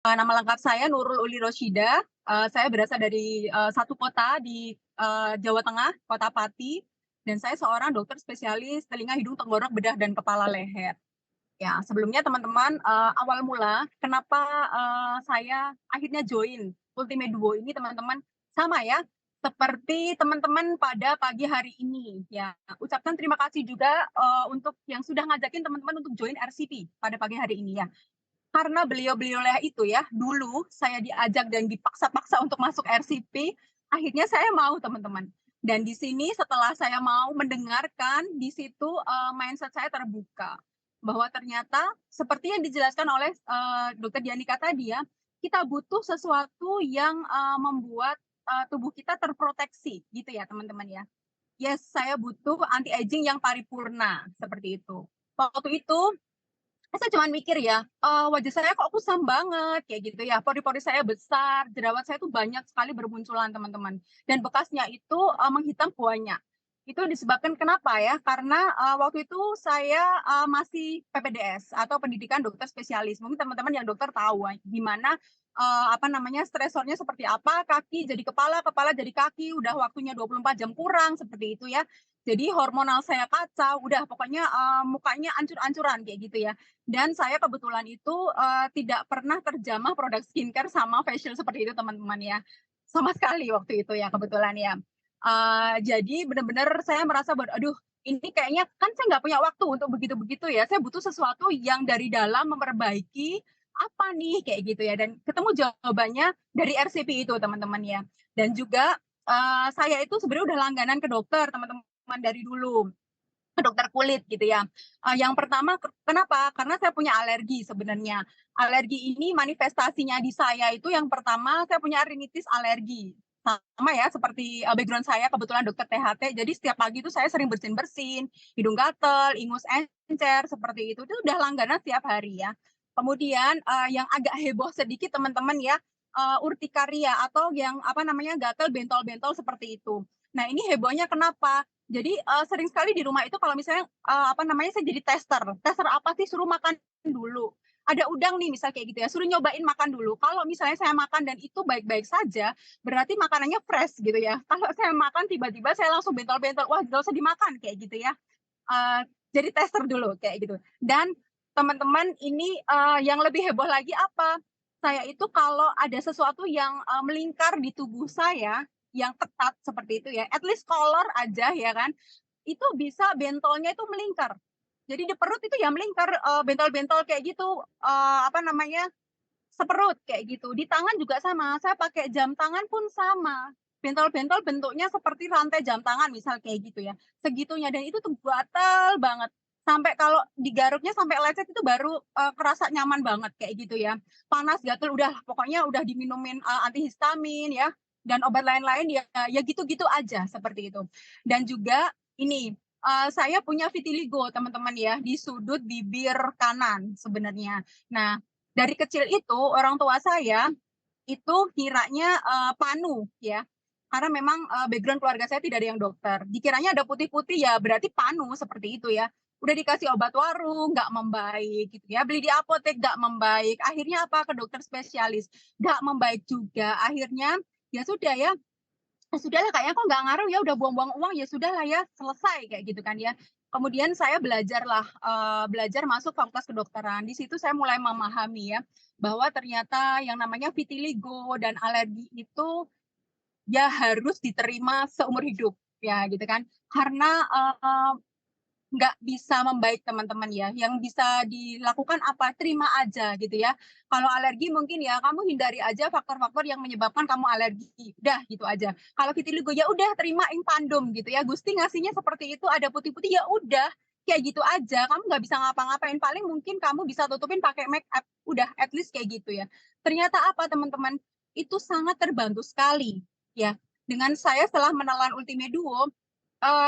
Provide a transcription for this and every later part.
Nama lengkap saya Nurul Uli Rosyida, saya berasal dari, satu kota di, Jawa Tengah, Kota Pati, dan saya seorang dokter spesialis telinga, hidung, tenggorok, bedah, dan kepala leher. Ya, sebelumnya teman-teman, awal mula kenapa, saya akhirnya join Ultimate Duo ini teman-teman, sama ya, seperti teman-teman pada pagi hari ini, ya. Ucapkan terima kasih juga, untuk yang sudah ngajakin teman-teman untuk join RCP pada pagi hari ini ya. Karena beliau-beliaulah itu ya, dulu saya diajak dan dipaksa-paksa untuk masuk RCP, akhirnya saya mau teman-teman. Dan di sini setelah saya mau mendengarkan, di situ, mindset saya terbuka. Bahwa ternyata seperti yang dijelaskan oleh, Dokter Dianika tadi ya, kita butuh sesuatu yang, membuat, tubuh kita terproteksi gitu ya teman-teman ya. Yes, saya butuh anti aging yang paripurna, seperti itu. Waktu itu saya cuman mikir ya, wajah saya kok kusam banget, kayak gitu ya, pori-pori saya besar, jerawat saya tuh banyak sekali bermunculan teman-teman, dan bekasnya itu, menghitam banyak. Itu disebabkan kenapa ya, karena, waktu itu saya, masih PPDS atau pendidikan dokter spesialis. Mungkin teman-teman yang dokter tahu, gimana, apa namanya, stresornya seperti apa, kaki jadi kepala, kepala jadi kaki, udah waktunya 24 jam kurang, seperti itu ya. Jadi hormonal saya kacau, udah pokoknya, mukanya ancur-ancuran kayak gitu ya. Dan saya kebetulan itu, tidak pernah terjamah produk skincare sama facial seperti itu teman-teman ya, sama sekali waktu itu ya kebetulan ya. Jadi benar-benar saya merasa aduh ini kayaknya kan saya nggak punya waktu untuk begitu-begitu ya, saya butuh sesuatu yang dari dalam memperbaiki, apa nih, kayak gitu ya, dan ketemu jawabannya dari RCP itu teman-teman ya. Dan juga, saya itu sebenarnya udah langganan ke dokter teman-teman dari dulu. Ke dokter kulit gitu ya. Yang pertama kenapa? Karena saya punya alergi sebenarnya. Alergi ini manifestasinya di saya itu yang pertama saya punya rinitis alergi. Sama ya seperti, background saya kebetulan dokter THT, jadi setiap pagi itu saya sering bersin-bersin, hidung gatel, ingus encer, seperti itu udah langganan setiap hari ya. Kemudian, yang agak heboh sedikit teman-teman ya, urtikaria atau yang apa namanya, gatel bentol-bentol seperti itu. Nah ini hebohnya kenapa? Jadi, sering sekali di rumah itu kalau misalnya, apa namanya, saya jadi tester. Tester apa sih? Suruh makan dulu. Ada udang nih misal kayak gitu ya, suruh nyobain makan dulu. Kalau misalnya saya makan dan itu baik-baik saja, berarti makanannya fresh gitu ya. Kalau saya makan tiba-tiba saya langsung bentol-bentol, wah nggak usah dimakan kayak gitu ya. Jadi tester dulu kayak gitu. Dan teman-teman ini, yang lebih heboh lagi apa, saya itu kalau ada sesuatu yang, melingkar di tubuh saya, yang ketat seperti itu ya, at least kolor aja ya kan, itu bisa bentolnya itu melingkar. Jadi di perut itu ya melingkar, bentol-bentol kayak gitu, apa namanya, seperut kayak gitu. Di tangan juga sama, saya pakai jam tangan pun sama. Bentol-bentol bentuknya seperti rantai jam tangan misal kayak gitu ya, segitunya dan itu tuh gatal banget. Sampai kalau digaruknya sampai lecet itu baru, kerasa nyaman banget kayak gitu ya. Panas, gatal, udah pokoknya udah diminumin, antihistamin ya, dan obat lain-lain ya ya gitu-gitu aja seperti itu. Dan juga ini, saya punya vitiligo teman-teman ya, di sudut bibir kanan sebenarnya. Nah, dari kecil itu orang tua saya itu kiranya, panu ya, karena memang, background keluarga saya tidak ada yang dokter. Dikiranya ada putih-putih ya berarti panu seperti itu ya. Udah dikasih obat warung nggak membaik gitu ya, beli di apotek nggak membaik, akhirnya apa, ke dokter spesialis, nggak membaik juga. Akhirnya ya sudah ya, sudahlah kayaknya kok nggak ngaruh ya, udah buang-buang uang, ya sudahlah ya, selesai kayak gitu kan ya. Kemudian saya belajarlah, belajar masuk fakultas kedokteran. Di situ saya mulai memahami ya, bahwa ternyata yang namanya vitiligo dan alergi itu ya harus diterima seumur hidup, ya gitu kan. Karena, nggak bisa membaik teman-teman ya, yang bisa dilakukan apa, terima aja gitu ya. Kalau alergi mungkin ya kamu hindari aja faktor-faktor yang menyebabkan kamu alergi, udah gitu aja. Kalau vitiligo ya udah terima ing pandum gitu ya, Gusti ngasihnya seperti itu, ada putih-putih, ya udah, kayak gitu aja, kamu nggak bisa ngapa-ngapain, paling mungkin kamu bisa tutupin pakai make up, udah at least kayak gitu ya. Ternyata apa teman-teman, itu sangat terbantu sekali ya, dengan saya setelah menelan Ultimate Duo.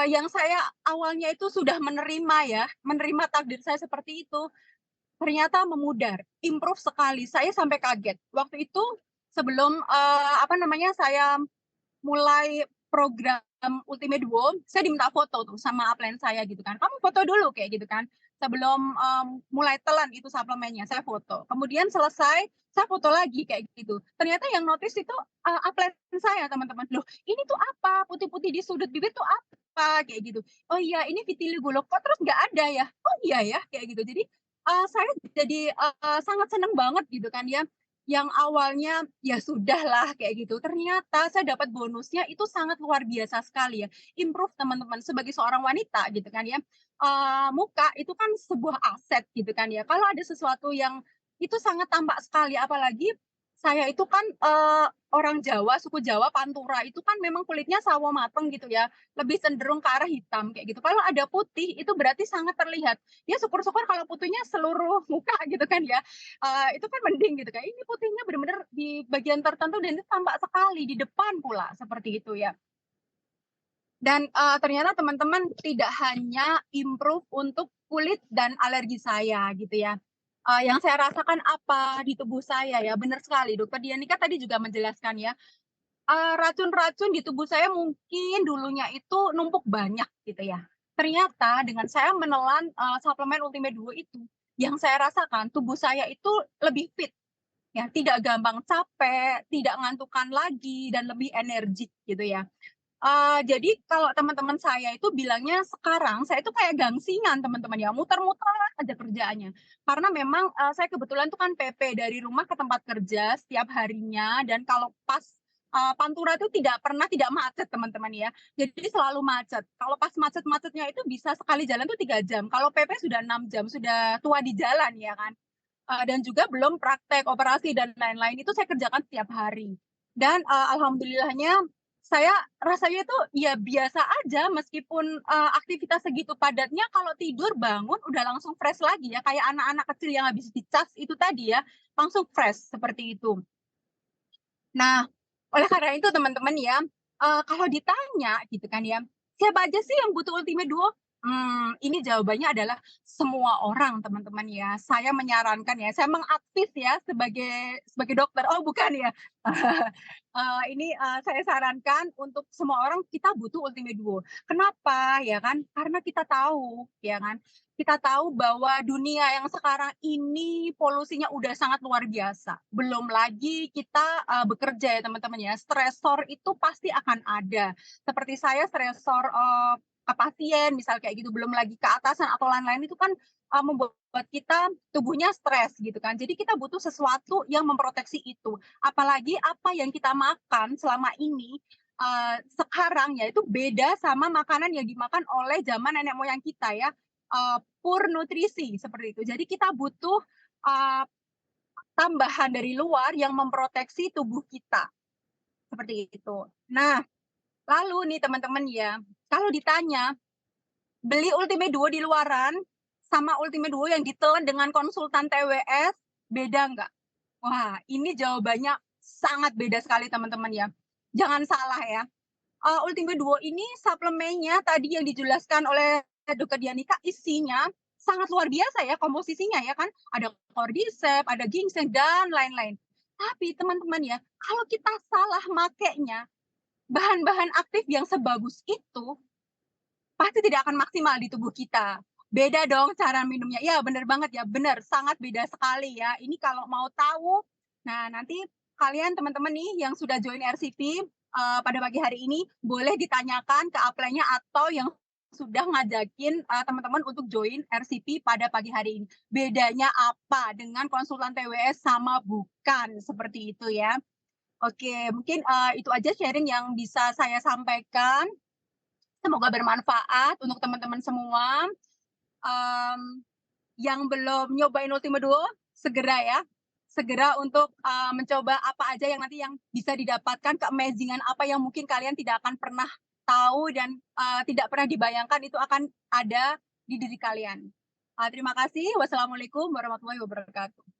Yang saya awalnya itu sudah menerima ya, menerima takdir saya seperti itu, ternyata memudar, improve sekali. Saya sampai kaget. Waktu itu sebelum, apa namanya, saya mulai program Ultimate Duo, saya diminta foto tuh sama upline saya gitu kan. Kamu foto dulu kayak gitu kan. Sebelum mulai telan itu suplemennya, saya foto. Kemudian selesai, saya foto lagi kayak gitu. Ternyata yang notice itu upline saya, teman-teman. Loh, ini tuh apa? Putih-putih di sudut bibir tuh apa? Kayak gitu. Oh iya, ini vitiligo loh. Kok terus nggak ada ya? Oh iya ya, kayak gitu. Jadi saya jadi sangat seneng banget gitu kan ya, yang awalnya ya sudahlah kayak gitu, ternyata saya dapat bonusnya itu sangat luar biasa sekali ya, improve teman-teman sebagai seorang wanita gitu kan ya, muka itu kan sebuah aset gitu kan ya, kalau ada sesuatu yang itu sangat tampak sekali, apalagi saya itu kan, orang Jawa, suku Jawa Pantura itu kan memang kulitnya sawo mateng gitu ya, lebih cenderung ke arah hitam kayak gitu. Kalau ada putih itu berarti sangat terlihat. Ya syukur-syukur kalau putihnya seluruh muka gitu kan ya, itu kan mending gitu kan. Ini putihnya benar-benar di bagian tertentu dan itu tampak sekali di depan pula, seperti itu ya. Dan, ternyata teman-teman tidak hanya improve untuk kulit dan alergi saya gitu ya, yang saya rasakan apa di tubuh saya ya, benar sekali Dokter Dianika tadi juga menjelaskan ya, racun-racun di tubuh saya mungkin dulunya itu numpuk banyak gitu ya. Ternyata dengan saya menelan, suplemen Ultimate Duo itu, yang saya rasakan tubuh saya itu lebih fit ya, tidak gampang capek, tidak ngantukan lagi dan lebih energik gitu ya. Jadi kalau teman-teman saya itu bilangnya sekarang saya itu kayak gangsingan teman-teman ya, muter-muter aja kerjaannya. Karena memang, saya kebetulan tuh kan PP dari rumah ke tempat kerja setiap harinya dan kalau pas, Pantura itu tidak pernah tidak macet teman-teman ya. Jadi selalu macet. Kalau pas macet-macetnya itu bisa sekali jalan tuh 3 jam, kalau PP sudah 6 jam, sudah tua di jalan ya kan. Dan juga belum praktek, operasi dan lain-lain itu saya kerjakan setiap hari. Dan, alhamdulillahnya saya rasanya itu ya biasa aja meskipun, aktivitas segitu padatnya kalau tidur bangun udah langsung fresh lagi ya, kayak anak-anak kecil yang habis dicas itu tadi ya, langsung fresh seperti itu. Nah, oleh karena itu teman-teman ya, kalau ditanya gitu kan ya, siapa aja sih yang butuh Ultimate Duo? Ini jawabannya adalah semua orang teman-teman ya. Saya menyarankan ya, saya mengaktif ya sebagai dokter. Oh bukan ya. Ini, saya sarankan untuk semua orang kita butuh Ultimate Duo. Kenapa? Ya kan, karena kita tahu ya kan, kita tahu bahwa dunia yang sekarang ini polusinya udah sangat luar biasa. Belum lagi kita, bekerja ya teman-teman ya, stresor itu pasti akan ada. Seperti saya stresor, ke pasien misal kayak gitu, belum lagi ke atasan atau lain-lain itu kan, membuat kita tubuhnya stres gitu kan. Jadi kita butuh sesuatu yang memproteksi itu. Apalagi apa yang kita makan selama ini, sekarang ya itu beda sama makanan yang dimakan oleh zaman nenek moyang kita ya, pure nutrisi seperti itu. Jadi kita butuh, eee, tambahan dari luar yang memproteksi tubuh kita, seperti itu. Nah, lalu nih teman-teman ya, kalau ditanya, beli Ultimate Duo di luaran sama Ultimate Duo yang ditelan dengan konsultan TWS, beda nggak? Wah, ini jawabannya sangat beda sekali teman-teman ya. Jangan salah ya, Ultimate Duo ini suplemennya tadi yang dijelaskan oleh Dokter Dianika isinya sangat luar biasa ya komposisinya ya kan, ada cordyceps, ada ginseng dan lain-lain. Tapi teman-teman ya, kalau kita salah makainya, bahan-bahan aktif yang sebagus itu pasti tidak akan maksimal di tubuh kita. Beda dong cara minumnya. Iya bener banget ya, bener, sangat beda sekali ya. Ini kalau mau tahu, nah nanti kalian teman-teman nih yang sudah join RCP, pada pagi hari ini, boleh ditanyakan ke upline-nya atau yang sudah ngajakin, teman-teman untuk join RCP pada pagi hari ini. Bedanya apa dengan konsultan TWS sama bukan, seperti itu ya. Oke, mungkin, itu aja sharing yang bisa saya sampaikan. Semoga bermanfaat untuk teman-teman semua, mmm, yang belum nyobain Ultimate Duo, segera ya, segera untuk, mencoba apa aja yang nanti yang bisa didapatkan, ke-amazing-an apa yang mungkin kalian tidak akan pernah tahu dan, tidak pernah dibayangkan itu akan ada di diri kalian. Terima kasih. Wassalamualaikum warahmatullahi wabarakatuh.